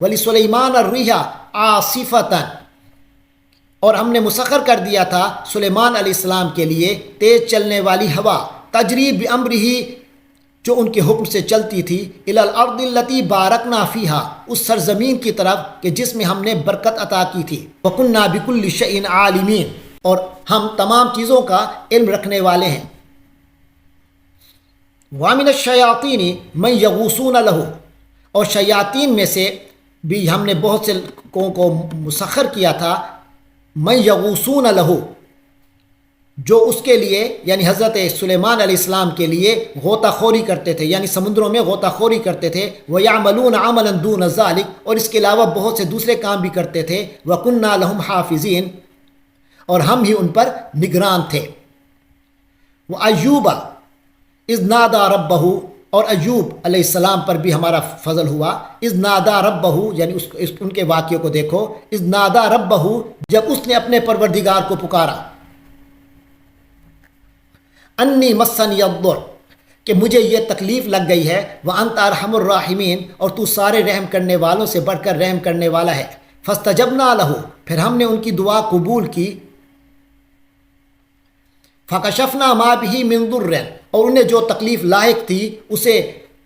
وَلِسُلَيْمَانَ الرِّيحَ عَاصِفَةً، اور ہم نے مسخر کر دیا تھا سلیمان علیہ السلام کے لیے تیز چلنے والی ہوا، تجری بِأَمْرِهِ، جو ان کے حکم سے چلتی تھی، الی الارض التی بارکنا فیہا، اس سرزمین کی طرف کہ جس میں ہم نے برکت عطا کی تھی، وَكُنَّا بِكُلِّ شَيْءٍ عَالِمِينَ، اور ہم تمام چیزوں کا علم رکھنے والے ہیں۔ وَمِنَ الشَّيَاطِينِ مَن يَغُوصُونَ لَهُ، اور شیاطین میں سے بھی ہم نے بہت سے کو مسخر کیا تھا، من یغوصون لہو، جو اس کے لیے یعنی حضرت سلیمان علیہ السلام کے لیے غوطہ خوری کرتے تھے، یعنی سمندروں میں غوطہ خوری کرتے تھے، وَيَعْمَلُونَ عَمَلًا دُونَ ذَلِكَ، اور اس کے علاوہ بہت سے دوسرے کام بھی کرتے تھے، وَكُنَّا لَهُمْ حَافِظِينَ، اور ہم ہی ان پر نگران تھے۔ وَأَيُّوبَ اِذْ نَادَى رَبَّهُ، اور ایوب علیہ السلام پر بھی ہمارا فضل ہوا، اِذْ نَادَى رَبَّهُ، یعنی ان کے واقعے کو دیکھو، اِذْ نَادَى رَبَّهُ، جب اس نے اپنے پروردگار کو پکارا، انی مسنی الضر، کہ مجھے یہ تکلیف لگ گئی ہے، وانت ارحم الراحمین، اور تو سارے رحم کرنے والوں سے بڑھ کر رحم کرنے والا ہے، فاستجبنا لہ، پھر ہم نے ان کی دعا قبول کی، فکشفنا ما بہ من ضر، اور انہیں جو تکلیف لاحق تھی اسے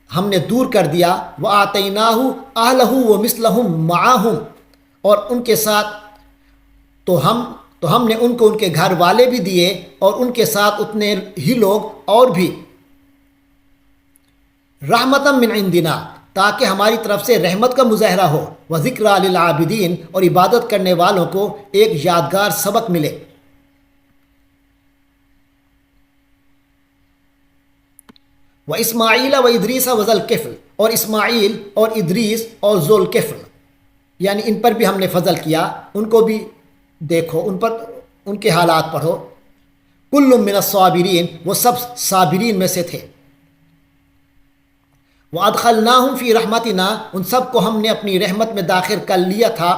ہم نے دور کر دیا، وآتیناہ اہلہ ومثلہم معہم، اور ان کے ساتھ تو ہم نے ان کو ان کے گھر والے بھی دیے اور ان کے ساتھ اتنے ہی لوگ اور بھی، رحمتا من عندنا، تاکہ ہماری طرف سے رحمت کا مظاہرہ ہو، وذکریٰ للعابدین، اور عبادت کرنے والوں کو ایک یادگار سبق ملے۔ وَإِسْمَاعِيلَ وَإِدْرِيسَ وَذَا الْكِفْلِ، اور اسماعیل اور ادریس اور ذو الکفل، یعنی ان پر بھی ہم نے فضل کیا، ان کو بھی دیکھو، ان پر ان کے حالات پڑھو، کل من الصابرین، وہ سب صابرین میں سے تھے، وَأَدْخَلْنَاهُمْ فِي رَحْمَتِنَا، ان سب کو ہم نے اپنی رحمت میں داخل کر لیا تھا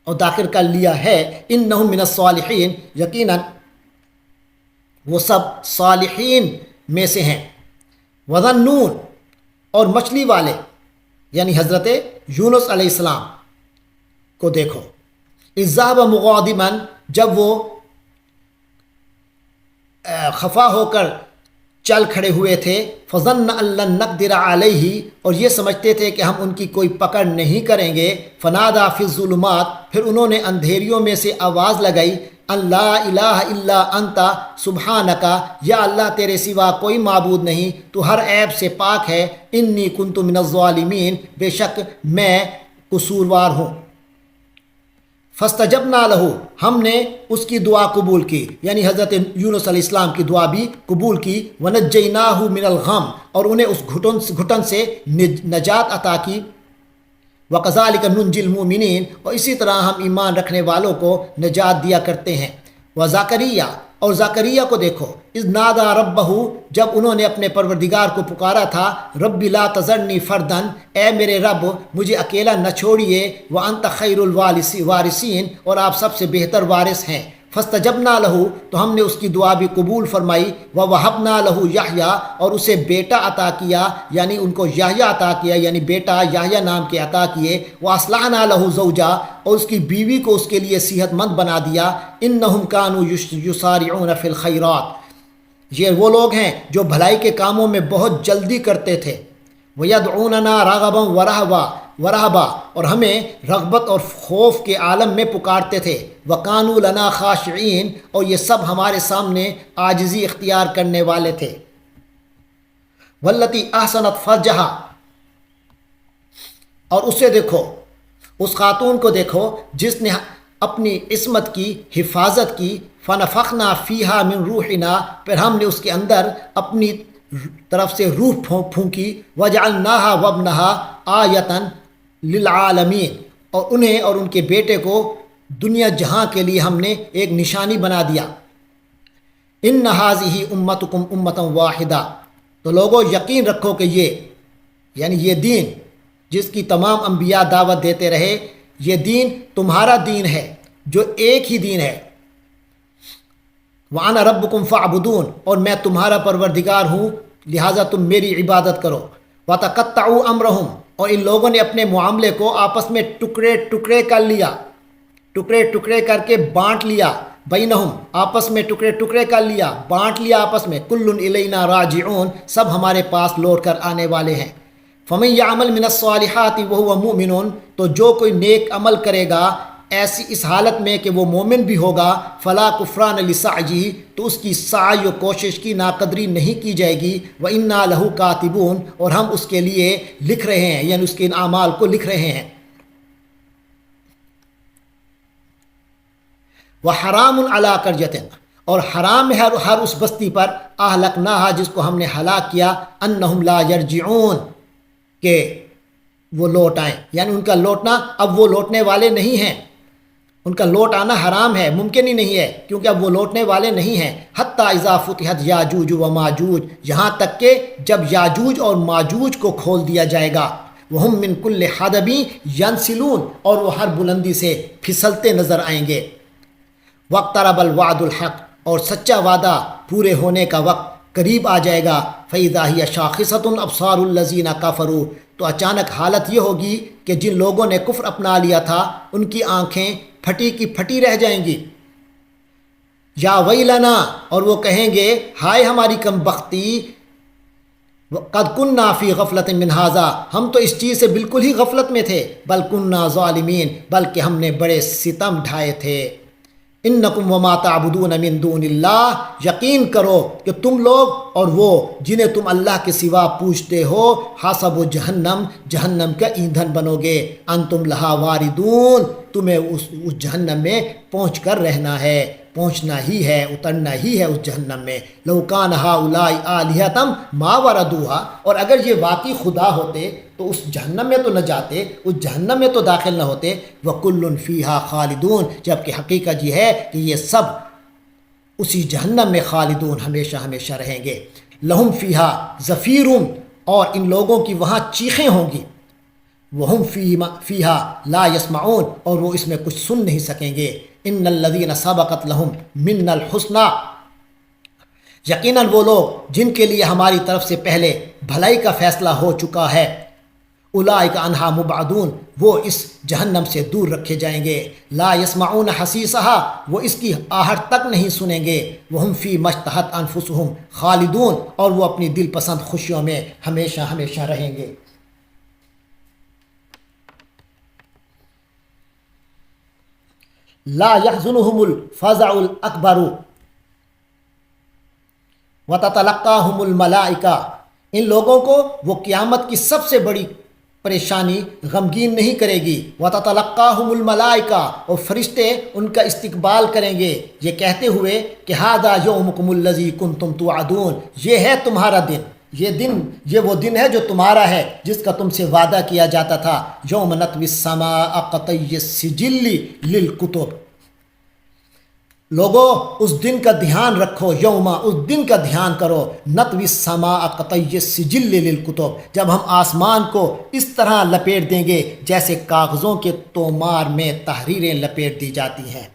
اور داخل کر لیا ہے، اِنَّهُمْ مِنَ الصَّالِحِينَ، یقیناً وہ سب صالحین میں سے ہیں۔ وَذَنُّونَ، اور مچھلی والے یعنی حضرت یونس علیہ السلام کو دیکھو، اذ ذهب مغاضبا، جب وہ خفا ہو کر چل کھڑے ہوئے تھے، فظن ان لن نقدر علیہ، اور یہ سمجھتے تھے کہ ہم ان کی کوئی پکڑ نہیں کریں گے، فنادى فی الظلمات، پھر انہوں نے اندھیریوں میں سے آواز لگائی، ان لا الہ الا انت سبحانک، یا اللہ تیرے سوا کوئی معبود نہیں، تو ہر عیب سے پاک ہے، انی کنت من الظالمین، بے شک میں قصوروار ہوں۔ فاستجبنا لہ، ہم نے اس کی دعا قبول کی، یعنی حضرت یونس علیہ السلام کی دعا بھی قبول کی، ونجیناہ من الغم، اور انہیں اس گھٹن سے نجات عطا کی، وَكَذَلِكَ نُنْجِي الْمُؤْمِنِينَ، اور اسی طرح ہم ایمان رکھنے والوں کو نجات دیا کرتے ہیں۔ وَزَكَرِيَّا، اور زکریا کو دیکھو، اذ نادى ربہ، جب انہوں نے اپنے پروردگار کو پکارا تھا، رب لا تذرنی فردا، اے میرے رب مجھے اکیلا نہ چھوڑیے، وانت خیر الوارثین، اور آپ سب سے بہتر وارث ہیں۔ فاستجبنا لہ، تو ہم نے اس کی دعا بھی قبول فرمائی، ووہبنا لہ یحییٰ، اور اسے بیٹا عطا کیا، یعنی ان کو یحییٰ عطا کیا، یعنی بیٹا یحییٰ نام کے عطا کیے، واصلحنا لہ زوجا، اور اس کی بیوی کو اس کے لیے صحت مند بنا دیا، انہم کانوا یسارعون فی الخیرات، یہ وہ لوگ ہیں جو بھلائی کے کاموں میں بہت جلدی کرتے تھے، وَيَدْعُونَنَا رَغَبًا وَرَهْبًا، اور ہمیں رغبت اور خوف کے عالم میں پکارتے تھے، وَكَانُوا لَنَا خَاشِعِينَ، اور یہ سب ہمارے سامنے عاجزی اختیار کرنے والے تھے۔ وَالَّتِي أَحْسَنَتْ فَرْجَهَا، اور اسے دیکھو، اس خاتون کو دیکھو جس نے اپنی عصمت کی حفاظت کی، فَنَفَخْنَا فِيهَا مِن رُوحِنَا، پھر ہم نے اس کے اندر اپنی طرف سے روح پھونکی، وَجَعَلْنَاهَا وَابْنَهَا آیَةً لِلْعَالَمِينَ، اور انہیں اور ان کے بیٹے کو دنیا جہاں کے لیے ہم نے ایک نشانی بنا دیا۔ اِنَّ هَٰذِهِ أُمَّتُكُمْ أُمَّةً وَاحِدَةً، تو لوگوں یقین رکھو کہ یہ یعنی یہ دین جس کی تمام انبیاء دعوت دیتے رہے، یہ دین تمہارا دین ہے جو ایک ہی دین ہے، وَأَنَا رَبُّكُمْ فَاعْبُدُونِ، اور میں تمہارا پروردگار ہوں لہٰذا تم میری عبادت کرو، وَتَقَطَّعُوا أَمْرَهُمْ، اور ان لوگوں نے اپنے معاملے کو آپس میں ٹکڑے ٹکڑے کر لیا، ٹکڑے ٹکڑے کر کے بانٹ لیا، بینہم آپس میں ٹکڑے ٹکڑے کر لیا، بانٹ لیا آپس میں، کل الینا راجعون سب ہمارے پاس لوٹ کر آنے والے ہیں۔ فمن یعمل من الصالحات وهو مؤمن، تو جو کوئی نیک عمل کرے گا ایسی اس حالت میں کہ وہ مومن بھی ہوگا، فلا کفران لسعیہ، تو اس کی سعی و کوشش کی ناقدری نہیں کی جائے گی، وَإِنَّا لَهُ كَاتِبُونَ، اور ہم اس کے لیے لکھ رہے ہیں، یعنی اس کے ان اعمال کو لکھ رہے ہیں۔ وَحَرَامٌ عَلَىٰ قَرْيَةٍ، اور حرام ہے ہر اس بستی پر، اہلکناہا جس کو ہم نے ہلاک کیا، انہم لا یرجعون، کہ وہ لوٹ آئیں، یعنی ان کا لوٹنا، اب وہ لوٹنے والے نہیں ہیں، ان کا لوٹ آنا حرام ہے، ممکن ہی نہیں ہے، کیونکہ اب وہ لوٹنے والے نہیں ہیں۔ حتی اذا فتحت یاجوج و ماجوج، یہاں تک کہ جب یاجوج اور ماجوج کو کھول دیا جائے گا، وہم من کل حدب ینسلون، اور وہ ہر بلندی سے پھسلتے نظر آئیں گے۔ واقترب الوعد الحق، اور سچا وعدہ پورے ہونے کا وقت قریب آ جائے گا۔ فَإِذَا هِيَ شَاخِصَةٌ أَبْصَارُ الَّذِينَ كَفَرُوا، تو اچانک حالت یہ ہوگی کہ جن لوگوں نے کفر اپنا لیا تھا ان کی آنکھیں پھٹی کی پھٹی رہ جائیں گی۔ یا ویلنا، اور وہ کہیں گے ہائے ہماری کم بختی، قد کننا فی غفلت من ھذا، ہم تو اس چیز سے بالکل ہی غفلت میں تھے، بل کننا ظالمین، بلکہ ہم نے بڑے ستم ڈھائے تھے۔ انکم وما تعبدون من دون اللہ، یقین کرو کہ تم لوگ اور وہ جنہیں تم اللہ کے سوا پوجتے ہو، حسب جہنم، جہنم کا ایندھن بنو گے، انتم لہا واردون، تمہیں اس جہنم میں پہنچ کر رہنا ہے، پہنچنا ہی ہے، اترنا ہی ہے اس جہنم میں۔ لو کان ہؤلاء آلہۃ ما وردوہا، اور اگر یہ واقعی خدا ہوتے تو اس جہنم میں تو نہ جاتے، اس جہنم میں تو داخل نہ ہوتے۔ وَكُلٌّ فِيهَا خَالِدُونَ، جبکہ حقیقت یہ ہے کہ یہ سب اسی جہنم میں خالدون، ہمیشہ ہمیشہ رہیں گے۔ لَهُمْ فِيهَا زَفِيرٌ، اور ان لوگوں کی وہاں چیخیں ہوں گی، وَهُمْ فِيهَا لَا يَسْمَعُونَ، اور وہ اس میں کچھ سن نہیں سکیں گے۔ إِنَّ الَّذِينَ سَبَقَتْ لَهُمْ مِنَّ الْحُسْنَى، یقیناً وہ لوگ جن کے لیے ہماری طرف سے پہلے بھلائی کا فیصلہ ہو چکا ہے، اولئک عنہا مبعدون، وہ اس جہنم سے دور رکھے جائیں گے۔ لا یسمعون حسیسہا، وہ اس کی آہٹ تک نہیں سنیں گے۔ وہم فی ما اشتہت انفسہم خالدون، اور وہ اپنی دل پسند خوشیوں میں ہمیشہ ہمیشہ رہیں گے۔ لا يحزنهم الفزع الاکبر وتتلقاهم الملائکہ، ان لوگوں کو وہ قیامت کی سب سے بڑی پریشانی غمگین نہیں کرے گی۔ وَتَتَلَقَّاهُمُ الْمَلَائِکَةُ، اور فرشتے ان کا استقبال کریں گے یہ کہتے ہوئے کہ هَذَا يَوْمُكُمُ الَّذِي كُنْتُمْ تُوعَدُونَ، یہ ہے تمہارا دن، یہ وہ دن ہے جو تمہارا ہے، جس کا تم سے وعدہ کیا جاتا تھا۔ يَوْمَ نَطْوِي السَّمَاءَ كَطَيِّ السِّجِلِّ لِلْكُتُبِ، لوگو اس دن کا دھیان رکھو، یوما اس دن کا دھیان کرو، نطوی السماء کطی السجل للکتب، جب ہم آسمان کو اس طرح لپیٹ دیں گے جیسے کاغذوں کے تومار میں تحریریں لپیٹ دی جاتی ہیں۔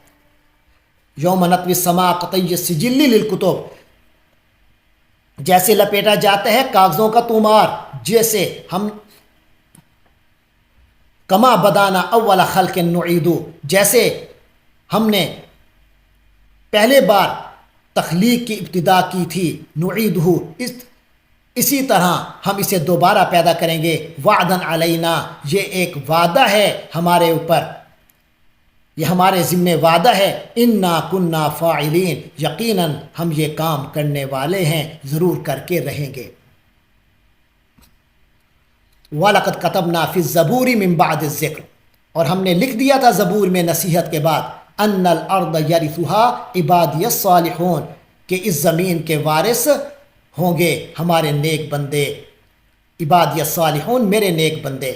یوم نطوی السماء کطی السجل للکتب، جیسے لپیٹا جاتا ہے کاغذوں کا تومار، جیسے ہم کما بدانا اول خلق نعیدو، جیسے ہم نے پہلے بار تخلیق کی ابتدا کی تھی، نعیدہ، اسی طرح ہم اسے دوبارہ پیدا کریں گے۔ وعدن علینا، یہ ایک وعدہ ہے ہمارے اوپر، یہ ہمارے ذمہ وعدہ ہے۔ انا کننا فاعلین، یقیناً ہم یہ کام کرنے والے ہیں، ضرور کر کے رہیں گے۔ وَلَقَدْ كَتَبْنَا فِي الزَّبُورِ مِن بَعْدِ الذِّكْرِ، اور ہم نے لکھ دیا تھا زبور میں نصیحت کے بعد، ان الارض یرثها عبادی الصالحون، کہ اس زمین کے وارث ہوں گے ہمارے نیک بندے، عبادی الصالحون، میرے نیک بندے۔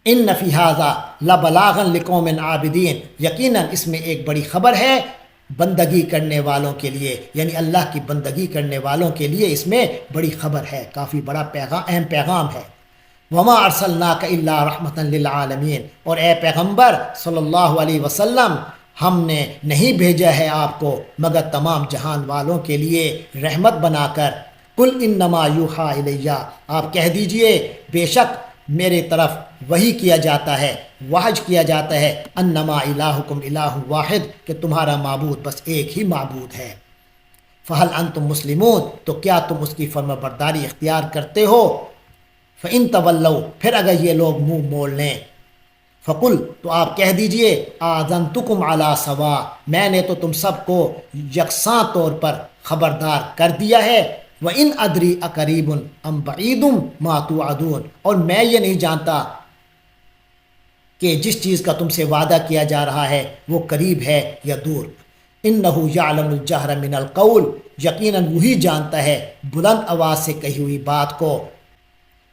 ان فی ھذا لبلاغا لقوم عابدین، یقیناً اس میں ایک بڑی خبر ہے بندگی کرنے والوں کے لیے، یعنی اللہ کی بندگی کرنے والوں کے لیے اس میں بڑی خبر ہے، کافی بڑا اہم پیغام ہے۔ وما ارسلناک الا رحمۃ للعالمین، اور اے پیغمبر صلی اللہ علیہ وسلم، ہم نے نہیں بھیجا ہے آپ کو مگر تمام جہان والوں کے لیے رحمت بنا کر۔ کل انما یوحا الیہ، آپ کہہ دیجئے بے شک میرے طرف وحی کیا جاتا ہے، وحج کیا جاتا ہے، انما الہکم الہ واحد، کہ تمہارا معبود بس ایک ہی معبود ہے۔ فہل انتم مسلمون، تو کیا تم اس کی فرما برداری اختیار کرتے ہو؟ فإن تولوا، پھر اگر یہ لوگ منہ موڑ لیں، فقل، تو آپ کہہ دیجئے آذنتکم علی سوا، میں نے تو تم سب کو یکساں طور پر خبردار کر دیا ہے، وَإِنْ أَدْرِي أَقَرِيبٌ أَمْ بَعِيدٌ مَا تُوعَدُونَ، اور میں یہ نہیں جانتا کہ جس چیز کا تم سے وعدہ کیا جا رہا ہے وہ قریب ہے یا دور۔ اِنَّهُ يَعْلَمُ الْجَهْرَ مِنَ الْقَوْلِ، یقیناً وہی جانتا ہے بلند آواز سے کہی ہوئی بات کو،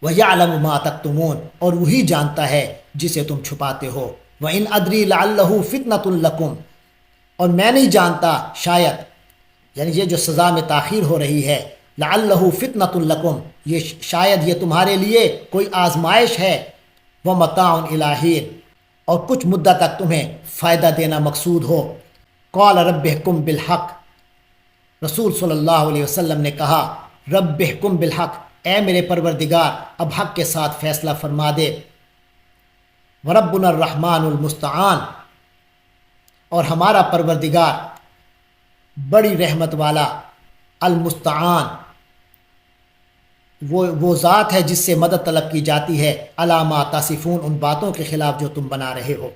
وَيَعْلَمُ مَا تَكْتُمُونَ، اور وہی جانتا ہے جسے تم چھپاتے ہو۔ وَإِنْ أَدْرِي لَعَلَّهُ فِتْنَةٌ لَكُمْ، اور میں نہیں جانتا شاید، یعنی یہ جو سزا میں تاخیر ہو رہی ہے، لَعَلَّهُ فِتْنَةٌ لَكُمْ، یہ شاید یہ تمہارے لیے کوئی آزمائش ہے، وَمَتَاعٌ إِلَىٰ حِینٍ، اور کچھ مدت تک تمہیں فائدہ دینا مقصود ہو۔ قَالَ رَبِّ احْکُم بِالْحَقِّ، رسول صلی اللہ علیہ وسلم نے کہا رب احکم بالحق، اے میرے پروردگار اب حق کے ساتھ فیصلہ فرما دے۔ وربنا الرحمن المستعان، اور ہمارا پروردگار بڑی رحمت والا، المستعان وہ ذات ہے جس سے مدد طلب کی جاتی ہے، علی ما تصفون، ان باتوں کے خلاف جو تم بنا رہے ہو۔